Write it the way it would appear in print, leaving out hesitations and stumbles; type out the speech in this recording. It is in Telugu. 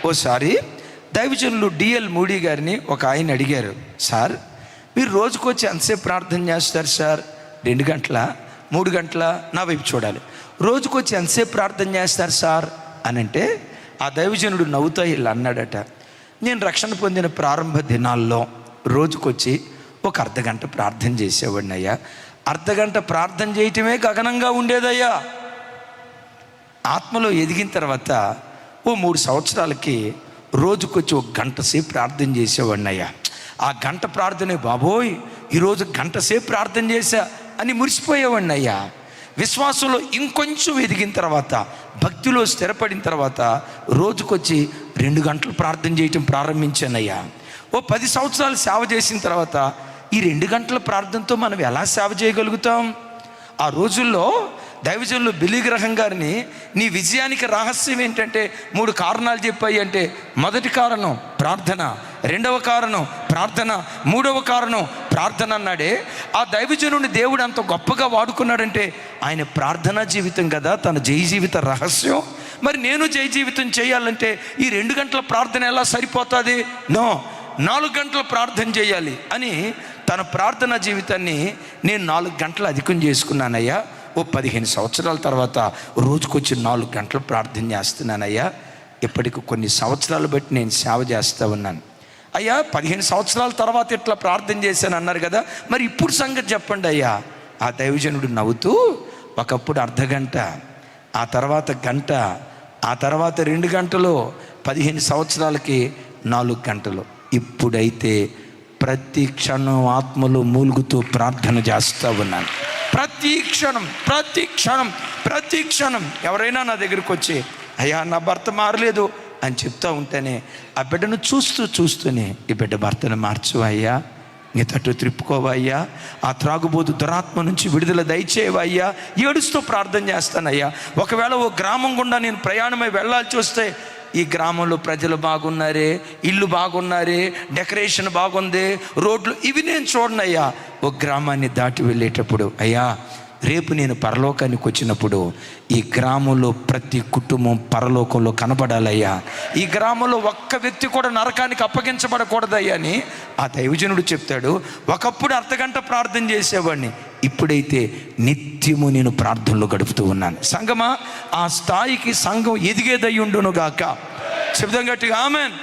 ఓసారి దైవజనులు డిఎల్ మూడీ గారిని ఒక ఆయన అడిగారు, సార్ మీరు రోజుకు వచ్చి ఎంతసేపు ప్రార్థన చేస్తారు సార్? 2 గంటల 3 గంటల? నా వైపు చూడాలి. రోజుకు వచ్చి ఎంతసేపు ప్రార్థన చేస్తారు సార్ అని అంటే ఆ దైవజనుడు నవ్వుతా ఇలా అన్నాడట, నేను రక్షణ పొందిన ప్రారంభ దినాల్లో రోజుకొచ్చి ఒక అర్ధగంట ప్రార్థన చేసేవాడిని అయ్యా. అర్ధగంట ప్రార్థన చేయటమే గగనంగా ఉండేదయ్యా. ఆత్మలో ఎదిగిన తర్వాత ఓ 3 సంవత్సరాలకి రోజుకొచ్చి 1 గంట సేపు ప్రార్థన చేసేవాడిని అయ్యా. ఆ గంట ప్రార్థనే బాబోయ్ ఈరోజు గంట సేపు ప్రార్థన చేశా అని మురిసిపోయేవాడిని అయ్యా. విశ్వాసంలో ఇంకొంచెం ఎదిగిన తర్వాత, భక్తిలో స్థిరపడిన తర్వాత రోజుకొచ్చి 2 గంటలు ప్రార్థన చేయటం ప్రారంభించానయ్యా. ఓ 10 సంవత్సరాలు సేవ చేసిన తర్వాత ఈ 2 గంటల ప్రార్థనతో మనం ఎలా సేవ చేయగలుగుతాం? ఆ రోజుల్లో దైవజనులు బిల్లీ గ్రహం గారిని నీ విజయానికి రహస్యం ఏంటంటే 3 కారణాలు చెప్పాయి అంటే, మొదటి కారణం ప్రార్థన, 2వ కారణం ప్రార్థన, 3వ కారణం ప్రార్థన అన్నాడే. ఆ దైవజనుడిని దేవుడు అంత గొప్పగా వాడుకున్నాడంటే ఆయన ప్రార్థనా జీవితం కదా తన జయ జీవిత రహస్యం. మరి నేను జయ జీవితం చేయాలంటే ఈ 2 గంటల ప్రార్థన ఎలా సరిపోతుంది? 4 గంటల ప్రార్థన చేయాలి అని తన ప్రార్థనా జీవితాన్ని నేను 4 గంటలు అధికం చేసుకున్నానయ్యా. ఓ 15 సంవత్సరాల తర్వాత రోజుకొచ్చి 4 గంటలు ప్రార్థన చేస్తున్నానయ్యా. ఇప్పటికి కొన్ని సంవత్సరాలు బట్టి నేను సేవ చేస్తూ ఉన్నాను అయ్యా. 15 సంవత్సరాల తర్వాత ఇట్లా ప్రార్థన చేశాను అన్నారు కదా, మరి ఇప్పుడు సంగతి చెప్పండి అయ్యా. ఆ దైవజనుడు నవ్వుతూ, ఒకప్పుడు అర్ధగంట, ఆ తర్వాత గంట, ఆ తర్వాత 2 గంటలు, 15 సంవత్సరాలకి 4 గంటలు. ఇప్పుడైతే ప్రతి క్షణం ఆత్మలో మూలుగుతూ ప్రార్థన చేస్తూ ఉన్నాను. ప్రతి క్షణం ఎవరైనా నా దగ్గరికి వచ్చి అయ్యా నా భర్త మారలేదు అని చెప్తూ ఉంటేనే ఆ బిడ్డను చూస్తూనే ఈ బిడ్డ భర్తను మార్చు అయ్యా, నీ తట్టు త్రిప్పుకోవయ్యా, ఆ త్రాగుబోతు దురాత్మ నుంచి విడుదల దయచేవయ్యా, ఏడుస్తూ ప్రార్థన చేస్తానయ్యా. ఒకవేళ ఓ గ్రామం గుండా నేను ప్రయాణమై వెళ్ళాల్సి వస్తే ఈ గ్రామంలో ప్రజలు బాగున్నారే, ఇల్లు బాగున్నారే, డెకరేషన్ బాగుంది, రోడ్లు, ఇవి నేను చూడనయ్యా. ఒక గ్రామాన్ని దాటి వెళ్ళేటప్పుడు అయ్యా రేపు నేను పరలోకానికి వచ్చినప్పుడు ఈ గ్రామంలో ప్రతి కుటుంబం పరలోకంలో కనపడాలయ్యా. ఈ గ్రామంలో ఒక్క వ్యక్తి కూడా నరకానికి అప్పగించబడకూడదయ్యా అని ఆ దైవజనుడు చెప్తాడు. ఒకప్పుడు అర్ధగంట ప్రార్థన చేసేవాడిని, ఇప్పుడైతే నిత్యము నేను ప్రార్థనలో గడుపుతూ ఉన్నాను. సంఘమా, ఆ స్థాయికి సంఘం ఎదిగేదయ్యుండును గాక. శబ్దం గట్టిగా ఆమెన్.